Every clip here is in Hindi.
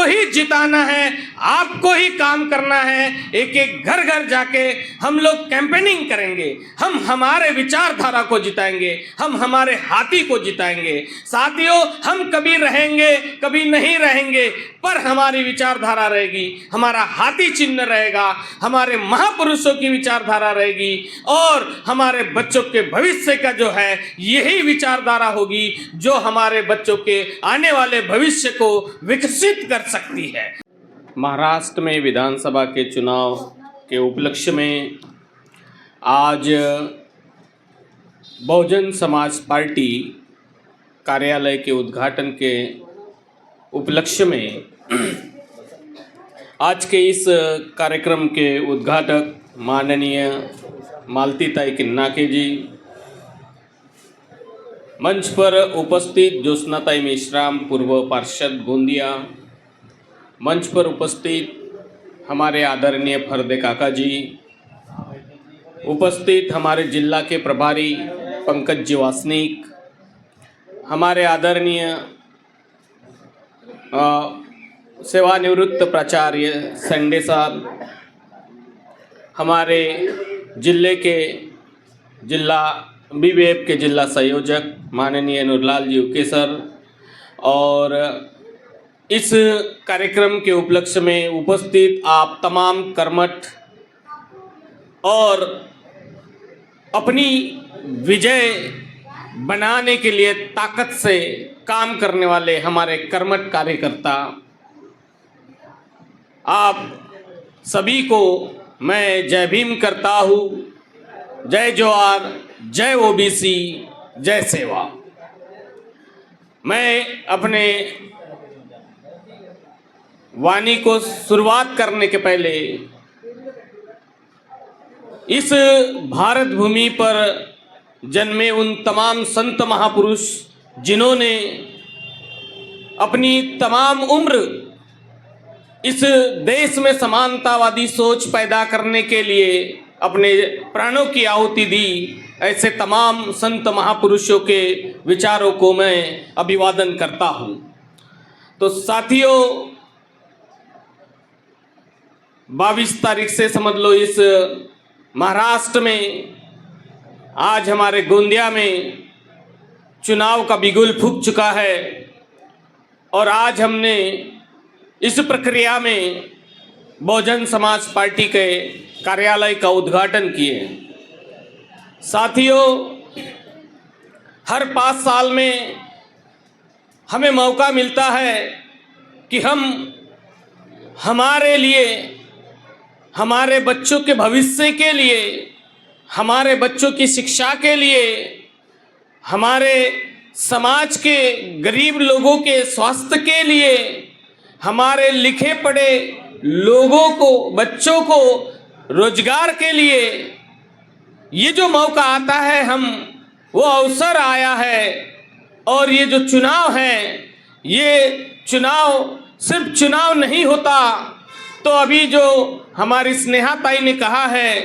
आपको ही जिताना है, आपको ही काम करना है। एक एक घर घर जाके हम लोग कैंपेनिंग करेंगे, हम हमारे विचारधारा को जिताएंगे, हम हमारे हाथी को जिताएंगे। साथियों, हम कभी रहेंगे कभी नहीं रहेंगे, पर हमारी विचारधारा रहेगी, हमारा हाथी चिन्ह रहेगा, हमारे महापुरुषों की विचारधारा रहेगी और हमारे बच्चों के भविष्य का जो है यही विचारधारा होगी जो हमारे बच्चों के आने वाले भविष्य को विकसित कर सकती है। महाराष्ट्र में विधानसभा के चुनाव के उपलक्ष्य में आज बहुजन समाज पार्टी कार्यालय के उद्घाटन के उपलक्ष्य में आज के इस कार्यक्रम के उद्घाटक माननीय मालतीताई किन्नाके जी, मंच पर उपस्थित ज्योत्सनाताई मेश्राम, पूर्व पार्षद गोंदिया, मंच पर उपस्थित हमारे आदरणीय फरदे काका जी, उपस्थित हमारे जिला के प्रभारी पंकज जी वासनिक, हमारे आदरणीय सेवानिवृत्त प्राचार्य संडे साहब, हमारे जिले के जिला बीबीएफ के जिला संयोजक माननीय नूरलाल जी उके सर, और इस कार्यक्रम के उपलक्ष्य में उपस्थित आप तमाम कर्मठ और अपनी विजय बनाने के लिए ताकत से काम करने वाले हमारे कर्मठ कार्यकर्ता, आप सभी को मैं जय भीम करता हूँ। जय जोहार, जय ओबीसी, जय सेवा। मैं अपने वाणी को शुरुआत करने के पहले इस भारत भूमि पर जन्मे उन तमाम संत महापुरुष जिन्होंने अपनी तमाम उम्र इस देश में समानतावादी सोच पैदा करने के लिए अपने प्राणों की आहुति दी, ऐसे तमाम संत महापुरुषों के विचारों को मैं अभिवादन करता हूँ। तो साथियों, 22 तारीख से समझ लो इस महाराष्ट्र में आज हमारे गोंदिया में चुनाव का बिगुल फूंक चुका है और आज हमने इस प्रक्रिया में बहुजन समाज पार्टी के कार्यालय का उद्घाटन किए। साथियों, हर 5 साल में हमें मौका मिलता है कि हम हमारे लिए, हमारे बच्चों के भविष्य के लिए, हमारे बच्चों की शिक्षा के लिए, हमारे समाज के गरीब लोगों के स्वास्थ्य के लिए, हमारे लिखे पढ़े लोगों को, बच्चों को रोजगार के लिए ये जो मौका आता है, हम वो अवसर आया है। और ये जो चुनाव है, ये चुनाव सिर्फ चुनाव नहीं होता। तो अभी जो हमारी स्नेहा ताई ने कहा है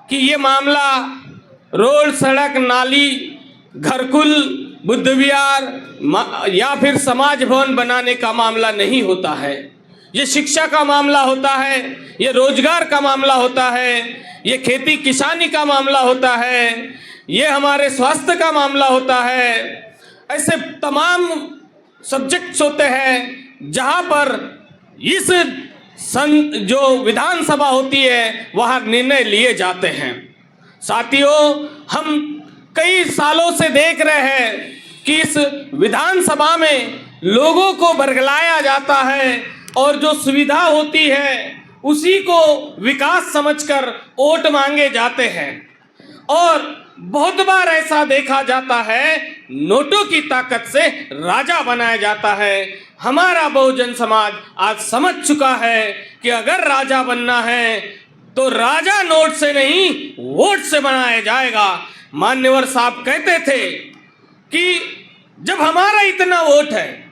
कि ये मामला रोड, सड़क, नाली, घरकुल, बुद्ध विहार या फिर समाज भवन बनाने का मामला नहीं होता है। ये शिक्षा का मामला होता है, ये रोजगार का मामला होता है, ये खेती किसानी का मामला होता है, ये हमारे स्वास्थ्य का मामला होता है। ऐसे तमाम सब्जेक्ट्स होते हैं जहाँ पर इस जो विधानसभा होती है वहाँ निर्णय लिए जाते हैं। साथियों, हम कई सालों से देख रहे हैं कि इस विधानसभा में लोगों को बरगलाया जाता है और जो सुविधा होती है उसी को विकास समझकर वोट मांगे जाते हैं। और बहुत बार ऐसा देखा जाता है, नोटों की ताकत से राजा बनाया जाता है। हमारा बहुजन समाज आज समझ चुका है कि अगर राजा बनना है तो राजा नोट से नहीं, वोट से बनाया जाएगा। मान्यवर साहब कहते थे कि जब हमारा इतना वोट है,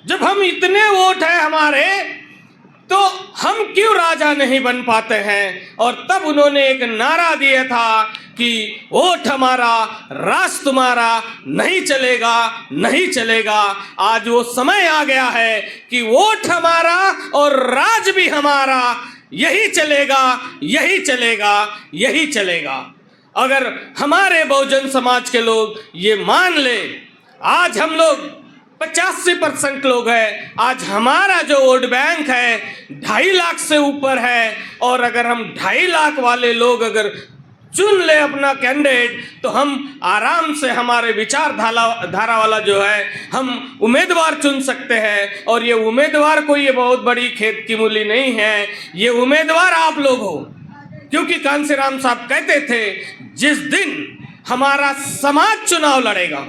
जब हम इतने वोट है हमारे, तो हम क्यों राजा नहीं बन पाते हैं। और तब उन्होंने एक नारा दिया था कि वोट हमारा, राज तुम्हारा, नहीं चलेगा, नहीं चलेगा। आज वो समय आ गया है कि वोट हमारा और राज भी हमारा, यही चलेगा, यही चलेगा, यही चलेगा। अगर हमारे बहुजन समाज के लोग ये मान ले, आज हम लोग 85% लोग हैं, आज हमारा जो वोट बैंक है 2.5 लाख से ऊपर है। और अगर हम 2.5 लाख वाले लोग अगर चुन ले अपना कैंडिडेट, तो हम आराम से हमारे विचार धारा वाला जो है हम उम्मीदवार चुन सकते हैं। और ये उम्मीदवार कोई ये बहुत बड़ी खेत की मूली नहीं है, ये उम्मीदवार आप लोग हो। क्योंकि कांसीराम साहब कहते थे, जिस दिन हमारा समाज चुनाव लड़ेगा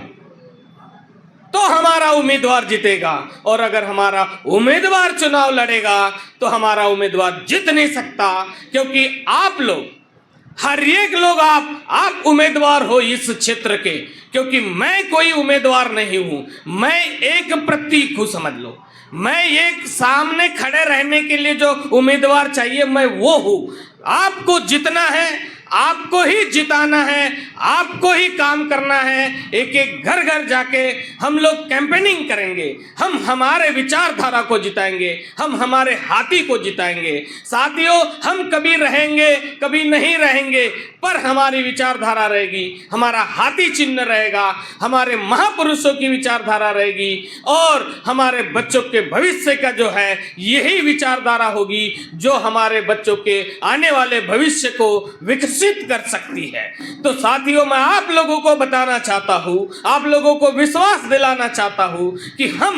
तो हमारा उम्मीदवार जीतेगा, और अगर हमारा उम्मीदवार चुनाव लड़ेगा तो हमारा उम्मीदवार जीत नहीं सकता। क्योंकि आप लोग, हर एक लोग आप उम्मीदवार हो इस क्षेत्र के। क्योंकि मैं कोई उम्मीदवार नहीं हूं, मैं एक प्रतीक हूं, समझ लो। मैं एक सामने खड़े रहने के लिए जो उम्मीदवार चाहिए मैं वो हूं। आपको जितना है, आपको ही जिताना है, आपको ही काम करना है। एक एक घर घर जाके हम लोग कैंपेनिंग करेंगे, हम हमारे विचारधारा को जिताएंगे, हम हमारे हाथी को जिताएंगे। साथियों, हम कभी रहेंगे, कभी नहीं रहेंगे, पर हमारी विचारधारा रहेगी, हमारा हाथी चिन्ह रहेगा, हमारे महापुरुषों की विचारधारा रहेगी, और हमारे बच्चों के भविष्य का जो है यही विचारधारा होगी जो हमारे बच्चों के आने वाले भविष्य को विकसित कर सकती है। तो साथियों, मैं आप लोगों को बताना चाहता हूं, आप लोगों को विश्वास दिलाना चाहता हूं कि हम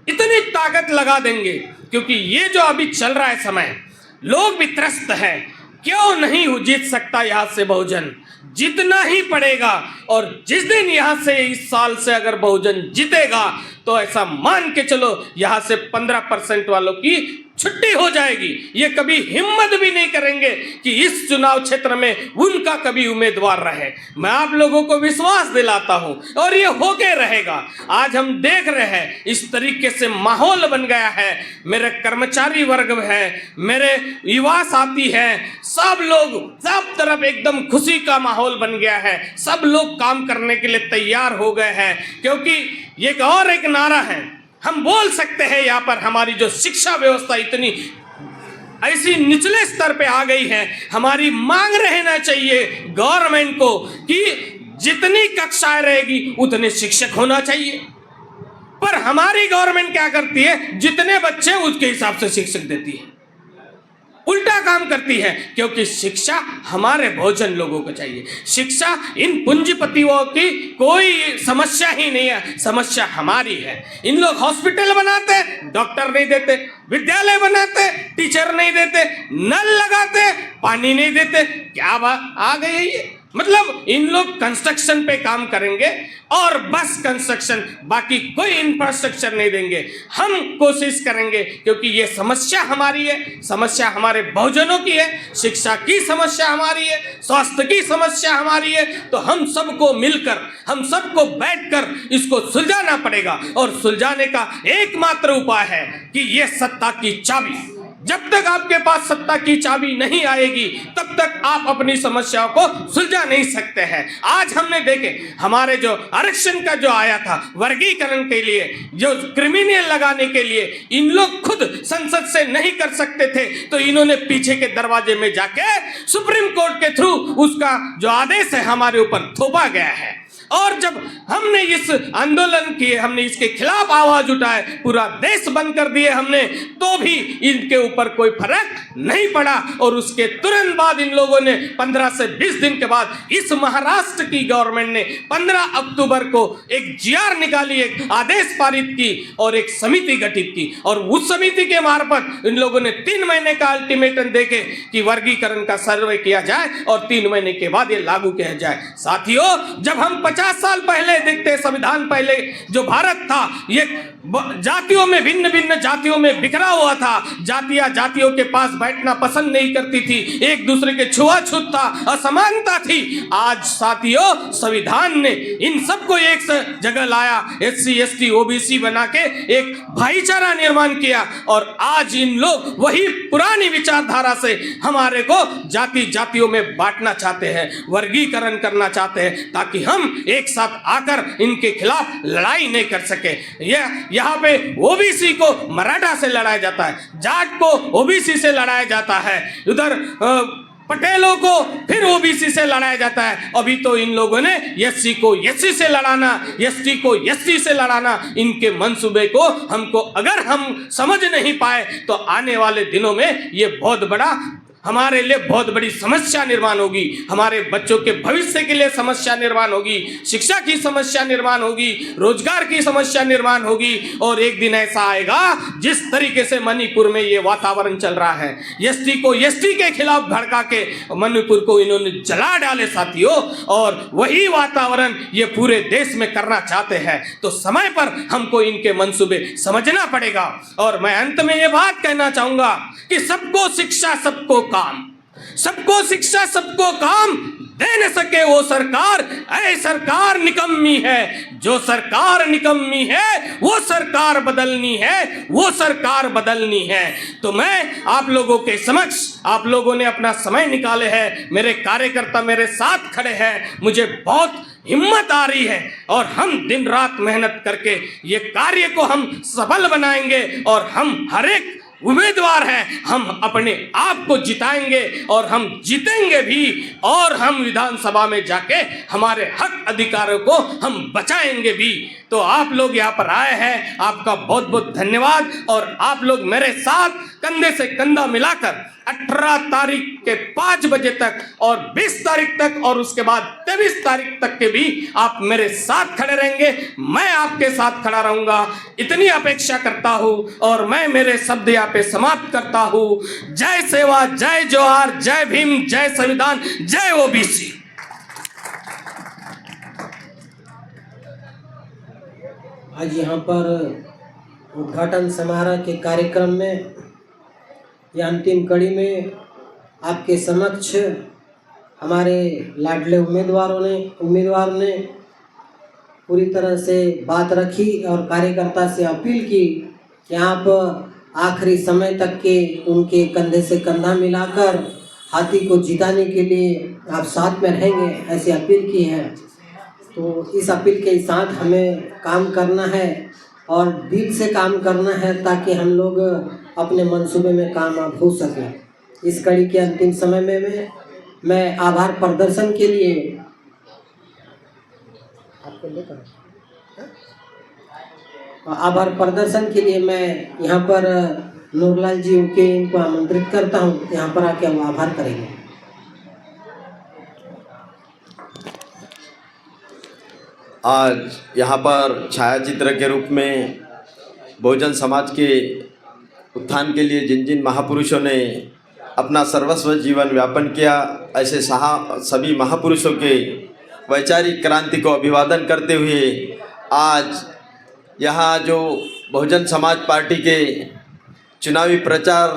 इतनी ताकत लगा देंगे। क्योंकि ये जो अभी चल रहा है समय, लोग भी त्रस्त हैं, क्यों नहीं जीत सकता यहां से बहुजन, जीतना ही पड़ेगा। और जिस दिन यहां से इस साल से अगर बहुजन जीतेगा तो ऐसा मान के चलो यहां से 15% वालों की छुट्टी हो जाएगी। ये कभी हिम्मत भी नहीं करेंगे कि इस चुनाव क्षेत्र में उनका कभी उम्मीदवार रहे। मैं आप लोगों को विश्वास दिलाता हूं, और ये होके रहेगा। आज हम देख रहे हैं इस तरीके से माहौल बन गया है। मेरे कर्मचारी वर्ग है, मेरे युवा साथी हैं, सब लोग सब तरफ एकदम खुशी का माहौल बन गया है। सब लोग काम करने के लिए तैयार हो गए हैं। क्योंकि एक नारा है, हम बोल सकते हैं यहाँ पर, हमारी जो शिक्षा व्यवस्था इतनी ऐसी निचले स्तर पे आ गई है, हमारी मांग रहना चाहिए गवर्नमेंट को कि जितनी कक्षाएं रहेगी उतने शिक्षक होना चाहिए। पर हमारी गवर्नमेंट क्या करती है, जितने बच्चे उसके हिसाब से शिक्षक देती है, उल्टा काम करती है। क्योंकि शिक्षा हमारे बहुजन लोगों को चाहिए, शिक्षा इन पूंजीपतियों की कोई समस्या ही नहीं है, समस्या हमारी है। इन लोग हॉस्पिटल बनाते, डॉक्टर नहीं देते, विद्यालय बनाते, टीचर नहीं देते, नल लगाते, पानी नहीं देते। क्या बात आ गई है ये। मतलब इन लोग कंस्ट्रक्शन पे काम करेंगे और बस कंस्ट्रक्शन, बाकी कोई इंफ्रास्ट्रक्चर नहीं देंगे। हम कोशिश करेंगे, क्योंकि ये समस्या हमारी है, समस्या हमारे बहुजनों की है, शिक्षा की समस्या हमारी है, स्वास्थ्य की समस्या हमारी है। तो हम सबको मिलकर, हम सबको बैठकर इसको सुलझाना पड़ेगा। और सुलझाने का एकमात्र उपाय है कि ये सत्ता की चाबी, जब तक आपके पास सत्ता की चाबी नहीं आएगी तब तक आप अपनी समस्याओं को सुलझा नहीं सकते हैं। आज हमने देखे, हमारे जो आरक्षण का जो आया था वर्गीकरण के लिए, जो क्रिमिनल लगाने के लिए, इन लोग खुद संसद से नहीं कर सकते थे, तो इन्होंने पीछे के दरवाजे में जाके सुप्रीम कोर्ट के थ्रू उसका जो आदेश है हमारे ऊपर थोपा गया है। और जब हमने इस आंदोलन किए, हमने इसके खिलाफ आवाज उठाए, पूरा देश बंद कर दिए हमने, तो भी इनके ऊपर कोई फर्क नहीं पड़ा। और उसके तुरंत बाद इन लोगों ने 15 से 20 दिन के बाद इस महाराष्ट्र की गवर्नमेंट ने 15 अक्टूबर को एक जीआर निकाली, एक आदेश पारित की और एक समिति गठित की। और उस समिति के मार्फत इन लोगों ने 3 महीने का अल्टीमेटम देके कि वर्गीकरण का सर्वे किया जाए और 3 महीने के बाद ये लागू किया जाए। साथियों, जब हम 50 साल पहले देखते, संविधान पहले जो भारत था, ये जातियों में, भिन्न भिन्न जातियों में बिखरा हुआ था। जातियां जातियों के पास बैठना पसंद नहीं करती थी, एक दूसरे के छुआछूत था, असमानता थी। आज साथियों, संविधान ने इन सबको एक जगह लाया, SC ST OBC बना के एक भाईचारा निर्माण किया। और आज इन लोग वही पुरानी विचारधारा से हमारे को जाति जातियों में बांटना चाहते हैं, वर्गीकरण करना चाहते हैं, ताकि हम एक साथ आकर इनके खिलाफ लड़ाई नहीं कर सके। यहाँ पे OBC को मराठा से लड़ाया जाता है, जाट को OBC से लड़ाया जाता है, उधर पटेलों को फिर OBC से लड़ाया जाता है। अभी तो इन लोगों ने SC को SC से लड़ाना, ST को ST से लड़ाना, इनके मंसूबे को हमको अगर हम समझ नहीं पाए तो आने वाले दिनों में ये बहुत बड़ा हमारे लिए बहुत बड़ी समस्या निर्माण होगी। हमारे बच्चों के भविष्य के लिए समस्या निर्माण होगी, शिक्षा की समस्या निर्माण होगी, रोजगार की समस्या निर्माण होगी। और एक दिन ऐसा आएगा जिस तरीके से मणिपुर में ये वातावरण चल रहा है, ST को ST के खिलाफ भड़का के मणिपुर को इन्होंने जला डाले साथियों, और वही वातावरण ये पूरे देश में करना चाहते हैं। तो समय पर हमको इनके मंसूबे समझना पड़ेगा। और मैं अंत में ये बात कहना चाहूंगा कि सबको शिक्षा सबको काम, सबको शिक्षा सबको काम दे न सके वो सरकार, ऐ सरकार निकम्मी है। जो सरकार निकम्मी है वो सरकार बदलनी है, वो सरकार बदलनी है। तो मैं आप लोगों के समक्ष, आप लोगों ने अपना समय निकाले है, मेरे कार्यकर्ता मेरे साथ खड़े हैं, मुझे बहुत हिम्मत आ रही है और हम दिन रात मेहनत करके ये कार्य को हम सफल बनाएंगे। और हम हर एक उम्मीदवार हैं, हम अपने आप को जिताएंगे और हम जीतेंगे भी, और हम विधानसभा में जाके हमारे हक अधिकारों को हम बचाएंगे भी। तो आप लोग यहाँ पर आए हैं, आपका बहुत बहुत धन्यवाद। और आप लोग मेरे साथ कंधे से कंधा मिलाकर 18 तारीख के 5 बजे तक और 20 तारीख तक और उसके बाद 23 तारीख तक के भी आप मेरे साथ खड़े रहेंगे, मैं आपके साथ खड़ा रहूंगा, इतनी अपेक्षा करता हूं। और मैं मेरे शब्द यहाँ पे समाप्त करता हूं। जय सेवा, जय जोहार, जय भीम, जय संविधान, जय OBC। आज यहाँ पर उद्घाटन समारोह के कार्यक्रम में या अंतिम कड़ी में आपके समक्ष हमारे लाडले उम्मीदवार ने पूरी तरह से बात रखी और कार्यकर्ता से अपील की कि आप आखिरी समय तक के उनके कंधे से कंधा मिलाकर हाथी को जिताने के लिए आप साथ में रहेंगे, ऐसी अपील की है। तो इस अपील के साथ हमें काम करना है और दिल से काम करना है, ताकि हम लोग अपने मंसूबे में कामयाब हो सकें। इस कड़ी के अंतिम समय में मैं आभार प्रदर्शन के लिए मैं यहाँ पर नूरलाल जी के इनको आमंत्रित करता हूँ, यहाँ पर आके हम आभार करेंगे। आज यहाँ पर छायाचित्र के रूप में बहुजन समाज के उत्थान के लिए जिन जिन महापुरुषों ने अपना सर्वस्व जीवन व्यापन किया, ऐसे सभी महापुरुषों के वैचारिक क्रांति को अभिवादन करते हुए आज यहाँ जो बहुजन समाज पार्टी के चुनावी प्रचार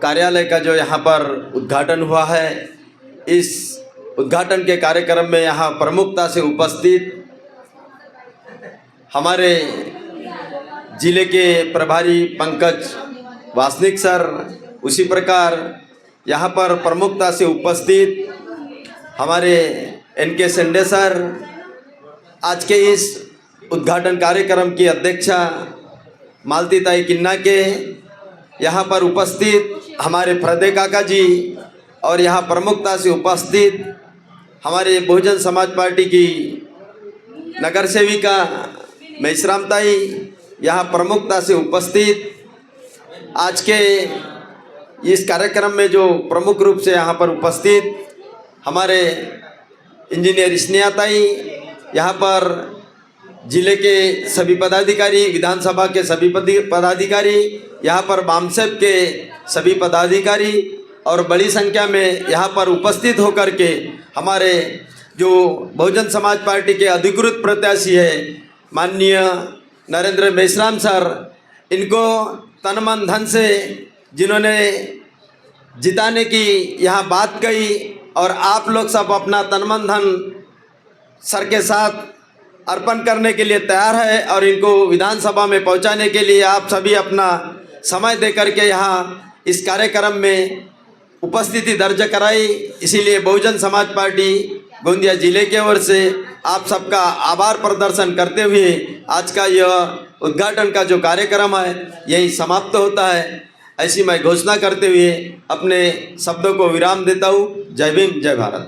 कार्यालय का जो यहाँ पर उद्घाटन हुआ है, इस उद्घाटन के कार्यक्रम में यहाँ प्रमुखता से उपस्थित हमारे जिले के प्रभारी पंकज वासनिक सर, उसी प्रकार यहाँ पर प्रमुखता से उपस्थित हमारे NK सेंडे सर, आज के इस उद्घाटन कार्यक्रम की अध्यक्षा मालतीताई किन्ना के, यहाँ पर उपस्थित हमारे फरदे काका जी, और यहाँ प्रमुखता से उपस्थित हमारे बहुजन समाज पार्टी की नगर सेविका मेश्राम ताई, यहाँ प्रमुखता से उपस्थित आज के इस कार्यक्रम में जो प्रमुख रूप से यहाँ पर उपस्थित हमारे इंजीनियर स्नेहा ताई, यहाँ पर जिले के सभी पदाधिकारी, विधानसभा के सभी पदाधिकारी, यहाँ पर बामसेप के सभी पदाधिकारी और बड़ी संख्या में यहाँ पर उपस्थित होकर के हमारे जो बहुजन समाज पार्टी के अधिकृत प्रत्याशी है माननीय नरेंद्र मेश्राम सर, इनको तन मन धन से जिन्होंने जिताने की यहाँ बात कही और आप लोग सब अपना तन मन धन सर के साथ अर्पण करने के लिए तैयार है और इनको विधानसभा में पहुंचाने के लिए आप सभी अपना समय दे करके यहाँ इस कार्यक्रम में उपस्थिति दर्ज कराई। इसीलिए बहुजन समाज पार्टी गोंदिया जिले की ओर से आप सबका आभार प्रदर्शन करते हुए आज का यह उद्घाटन का जो कार्यक्रम है यही समाप्त होता है। ऐसी मैं घोषणा करते हुए अपने शब्दों को विराम देता हूँ। जय भीम, जय भारत।